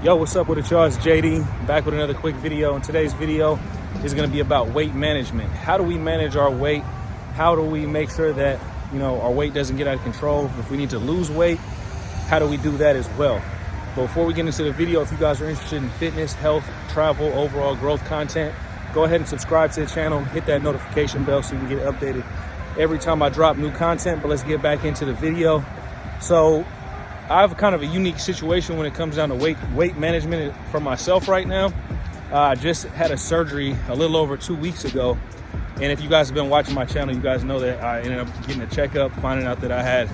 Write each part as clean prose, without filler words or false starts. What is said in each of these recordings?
Yo, what's up with it, y'all? It's JD back with another quick video. And today's video is going to be about weight management. How do we manage our weight? How do we make sure that, our weight doesn't get out of control? If we need to lose weight, how do we do that as well? But before we get into the video, if you guys are interested in fitness, health, travel, overall growth content, go ahead and subscribe to the channel, hit that notification bell so you can get updated every time I drop new content. But let's get back into the video. So I have kind of a unique situation when it comes down to weight management for myself right now. I just had a surgery a little over 2 weeks ago. And if you guys have been watching my channel, you guys know that I ended up getting a checkup, finding out that I had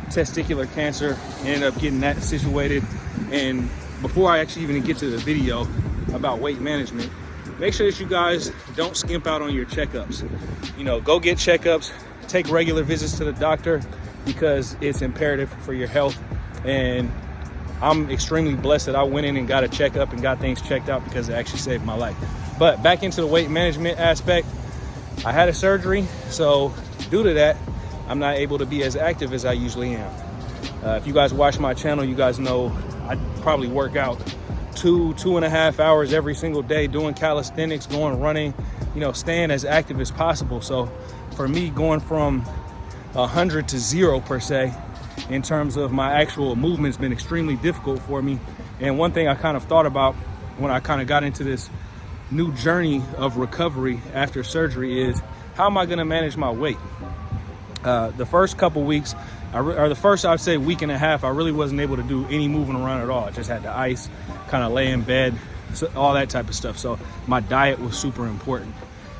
testicular cancer, ended up getting that situated. And before I actually even get to the video about weight management, make sure that you guys don't skimp out on your checkups. Go get checkups, take regular visits to the doctor because it's imperative for your health. And I'm extremely blessed that I went in and got a checkup and got things checked out because it actually saved my life. But back into the weight management aspect, I had a surgery. So due to that, I'm not able to be as active as I usually am. If you guys watch my channel, you guys know I probably work out 2.5 hours every single day doing calisthenics, going running, staying as active as possible. So for me, going from 100 to 0 per se, in terms of my actual movement's been extremely difficult for me. And one thing I kind of thought about when I kind of got into this new journey of recovery after surgery is, how am I going to manage my weight? The first couple weeks, or the first, I'd say, week and a half, I really wasn't able to do any moving around at all. I just had to ice, kind of lay in bed, so all that type of stuff. So my diet was super important.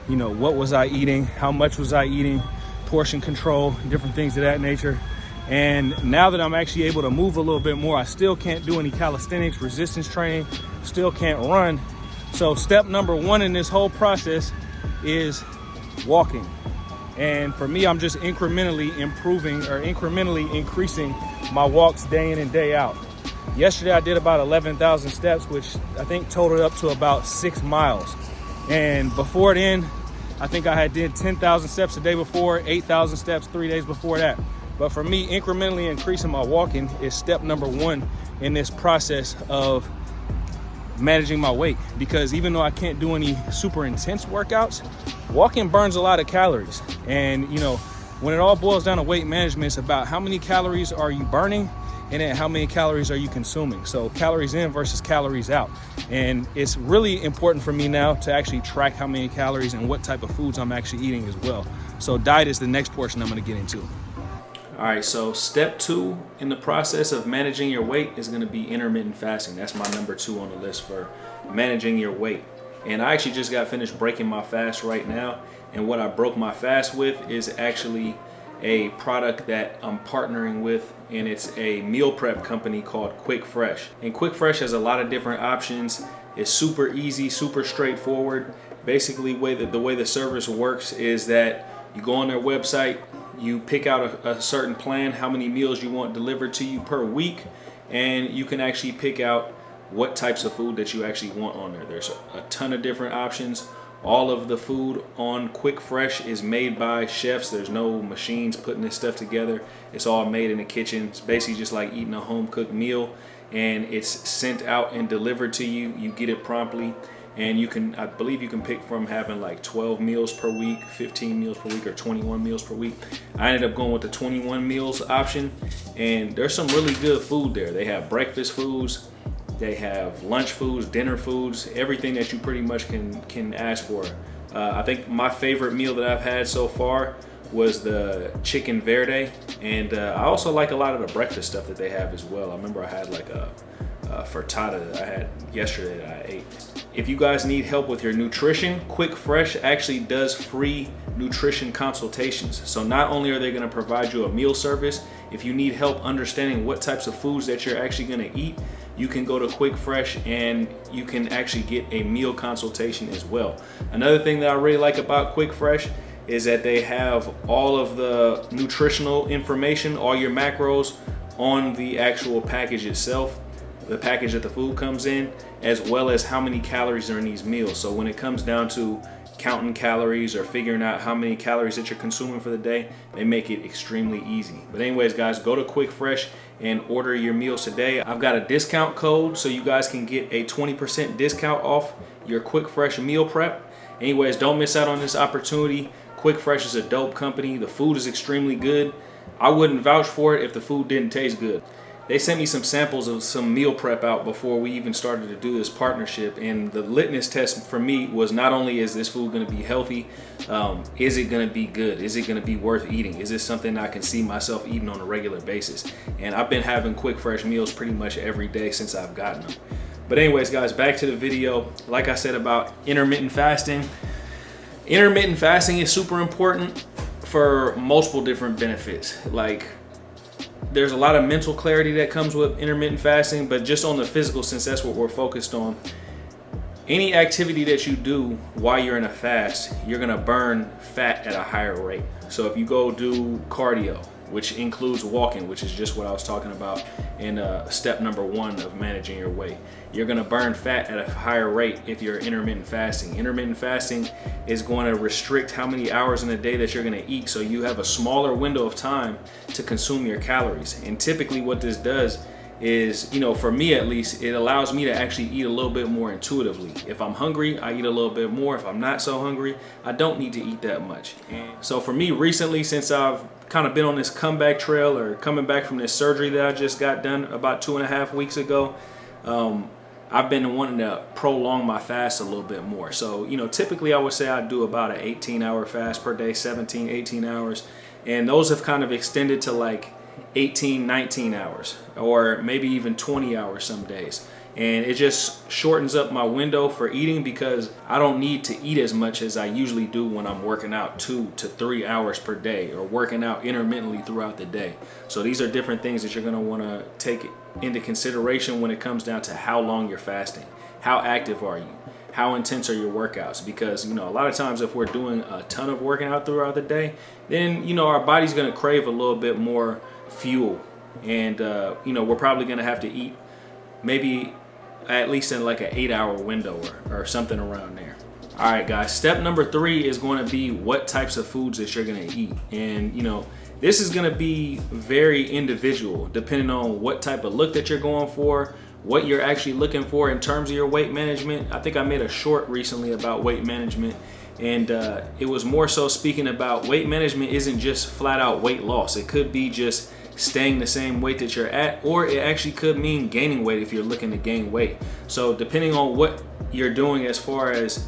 What was I eating? How much was I eating? Portion control, different things of that nature. And now that I'm actually able to move a little bit more, I still can't do any calisthenics, resistance training, still can't run. So step number one in this whole process is walking. And for me, I'm just incrementally improving or incrementally increasing my walks day in and day out. Yesterday, I did about 11,000 steps, which I think totaled up to about 6 miles. And before then, I think I had did 10,000 steps a day before, 8,000 steps 3 days before that. But for me, incrementally increasing my walking is step number one in this process of managing my weight. Because even though I can't do any super intense workouts, walking burns a lot of calories. And when it all boils down to weight management, it's about how many calories are you burning and then how many calories are you consuming. So calories in versus calories out. And it's really important for me now to actually track how many calories and what type of foods I'm actually eating as well. So diet is the next portion I'm going to get into. All right, so step 2 in the process of managing your weight is going to be intermittent fasting. That's my number 2 on the list for managing your weight. And I actually just got finished breaking my fast right now. And what I broke my fast with is actually a product that I'm partnering with, and it's a meal prep company called Quick Fresh. And Quick Fresh has a lot of different options. It's super easy, super straightforward. Basically, the way the service works is that you go on their website, you pick out a certain plan, how many meals you want delivered to you per week, and you can actually pick out what types of food that you actually want on there. There's a ton of different options. All of the food on Quick Fresh is made by chefs. There's no machines putting this stuff together. It's all made in the kitchen. It's basically just like eating a home cooked meal, and it's sent out and delivered to you. You get it promptly. And I believe you can pick from having like 12 meals per week, 15 meals per week, or 21 meals per week. I ended up going with the 21 meals option, and there's some really good food there. They have breakfast foods, they have lunch foods, dinner foods, everything that you pretty much can ask for. I think my favorite meal that I've had so far was the chicken verde, and I also like a lot of the breakfast stuff that they have as well. I remember I had like a frittata that I had yesterday that I ate. If you guys need help with your nutrition, Quick Fresh actually does free nutrition consultations. So not only are they going to provide you a meal service, if you need help understanding what types of foods that you're actually going to eat, you can go to Quick Fresh and you can actually get a meal consultation as well. Another thing that I really like about Quick Fresh is that they have all of the nutritional information, all your macros on the actual package itself, the package that the food comes in, as well as how many calories are in these meals. So when it comes down to counting calories or figuring out how many calories that you're consuming for the day, they make it extremely easy. But anyways, guys, go to Quick Fresh and order your meals today. I've got a discount code so you guys can get a 20% discount off your Quick Fresh meal prep. Anyways, don't miss out on this opportunity. Quick Fresh is a dope company. The food is extremely good. I wouldn't vouch for it if the food didn't taste good. They sent me some samples of some meal prep out before we even started to do this partnership, and the litmus test for me was not only is this food going to be healthy, is it going to be good? Is it going to be worth eating? Is this something I can see myself eating on a regular basis? And I've been having Quick Fresh meals pretty much every day since I've gotten them. But anyways, guys, back to the video. Like I said about intermittent fasting. Intermittent fasting is super important for multiple different benefits. Like, there's a lot of mental clarity that comes with intermittent fasting, but just on the physical, since that's what we're focused on, any activity that you do while you're in a fast, you're gonna burn fat at a higher rate. So if you go do cardio, which includes walking, which is just what I was talking about in step number 1 of managing your weight, you're gonna burn fat at a higher rate if you're intermittent fasting. Intermittent fasting is going to restrict how many hours in a day that you're gonna eat, so you have a smaller window of time to consume your calories. And typically what this does is, you know, for me at least, it allows me to actually eat a little bit more intuitively. If I'm hungry, I eat a little bit more. If I'm not so hungry, I don't need to eat that much. And so for me recently, since I've kind of been on this comeback trail, or coming back from this surgery that I just got done about 2.5 weeks ago, I've been wanting to prolong my fast a little bit more. So, you know, typically I would say I do about an 18-hour fast per day, 17, 18 hours. And those have kind of extended to like 18, 19 hours, or maybe even 20 hours some days. And it just shortens up my window for eating, because I don't need to eat as much as I usually do when I'm working out 2 to 3 hours per day, or working out intermittently throughout the day. So these are different things that you're going to want to take into consideration when it comes down to how long you're fasting. How active are you? How intense are your workouts? Because, you know, a lot of times if we're doing a ton of working out throughout the day, then, you know, our body's going to crave a little bit more fuel. And, you know, we're probably going to have to eat maybe at least in like an 8-hour window, or something around there. All right, guys, step number 3 is going to be what types of foods that you're going to eat. And, you know, this is going to be very individual depending on what type of look that you're going for, what you're actually looking for in terms of your weight management. I think I made a short recently about weight management, and it was more so speaking about weight management isn't just flat out weight loss. It could be just staying the same weight that you're at, or it actually could mean gaining weight if you're looking to gain weight. So depending on what you're doing as far as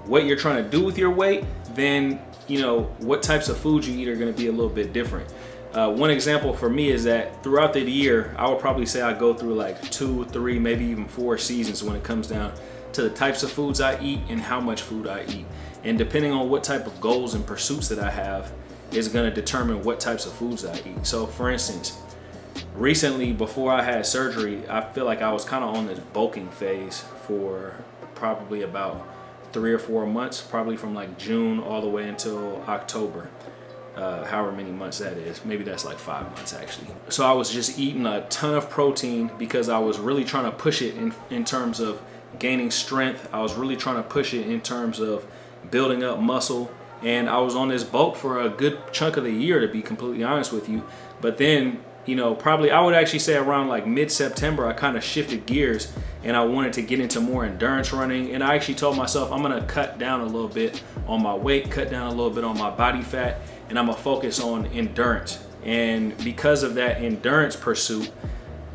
what you're trying to do with your weight, then, you know, what types of foods you eat are going to be a little bit different. One example for me is that throughout the year, I would probably say I go through like 2, 3, maybe even 4 seasons when it comes down to the types of foods I eat and how much food I eat. And depending on what type of goals and pursuits that I have is going to determine what types of foods I eat. So for instance, recently before I had surgery, I feel like I was kind of on this bulking phase for probably about 3 or 4 months, probably from like June all the way until October. However many months that is, maybe that's like 5 months actually. So I was just eating a ton of protein because I was really trying to push it in terms of gaining strength. I was really trying to push it in terms of building up muscle, and I was on this bulk for a good chunk of the year, to be completely honest with you. But then, you know, probably I would actually say around like mid-September, I kind of shifted gears and I wanted to get into more endurance running. And I actually told myself I'm gonna cut down a little bit on my weight, cut down a little bit on my body fat, and I'm gonna focus on endurance. And because of that endurance pursuit,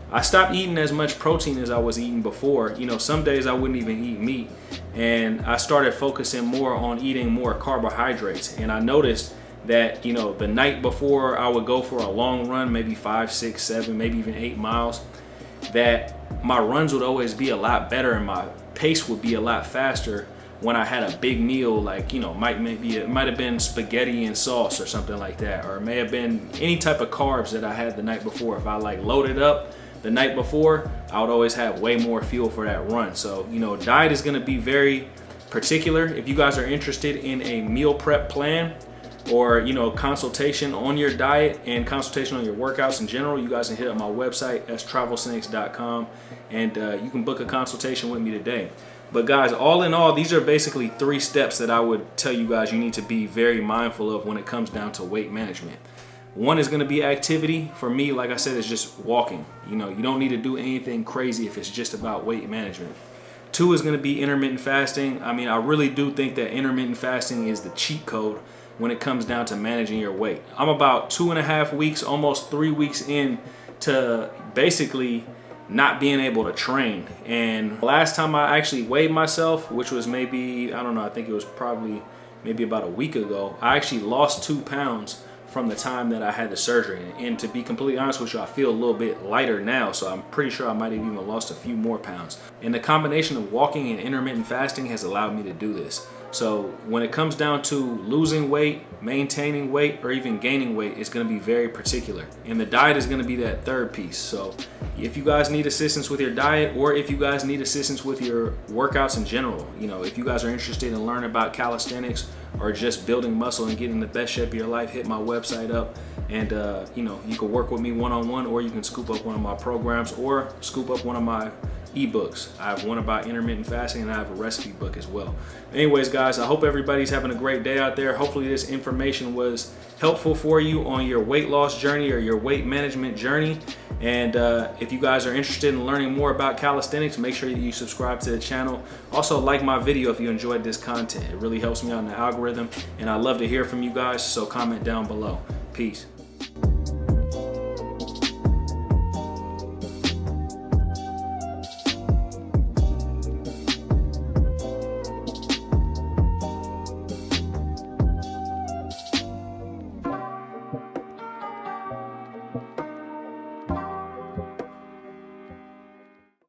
I stopped eating as much protein as I was eating before. You know, some days I wouldn't even eat meat, and I started focusing more on eating more carbohydrates. And I noticed that, you know, the night before I would go for a long run, maybe 5, 6, 7, maybe even 8 miles, that my runs would always be a lot better and my pace would be a lot faster when I had a big meal, like, you know, it might have been spaghetti and sauce or something like that, or it may have been any type of carbs that I had the night before. If I like loaded up the night before, I would always have way more fuel for that run. So, you know, diet is going to be very particular. If you guys are interested in a meal prep plan, or consultation on your diet and consultation on your workouts in general, you guys can hit up my website. That's travelsthenix.com, and you can book a consultation with me today. But guys, all in all, these are basically 3 steps that I would tell you guys you need to be very mindful of when it comes down to weight management. One is going to be activity. For me, like I said, it's just walking. You don't need to do anything crazy if it's just about weight management. 2 is going to be intermittent fasting. I mean, I really do think that intermittent fasting is the cheat code when it comes down to managing your weight. I'm about 2.5 weeks, almost 3 weeks in to basically not being able to train. And last time I actually weighed myself, which was maybe, I don't know, I think it was probably maybe about a week ago, I actually lost 2 pounds from the time that I had the surgery. And to be completely honest with you, I feel a little bit lighter now, so I'm pretty sure I might have even lost a few more pounds. And the combination of walking and intermittent fasting has allowed me to do this. So when it comes down to losing weight, maintaining weight, or even gaining weight, it's going to be very particular. And the diet is going to be that third piece. So if you guys need assistance with your diet, or if you guys need assistance with your workouts in general, if you guys are interested in learning about calisthenics or just building muscle and getting the best shape of your life, hit my website up, and you can work with me one-on-one, or you can scoop up one of my programs or scoop up one of my ebooks. I have one about intermittent fasting, and I have a recipe book as well. Anyways, guys, I hope everybody's having a great day out there. Hopefully this information was helpful for you on your weight loss journey or your weight management journey. And if you guys are interested in learning more about calisthenics, make sure that you subscribe to the channel. Also, like my video if you enjoyed this content. It really helps me out in the algorithm, and I love to hear from you guys, so comment down below. Peace.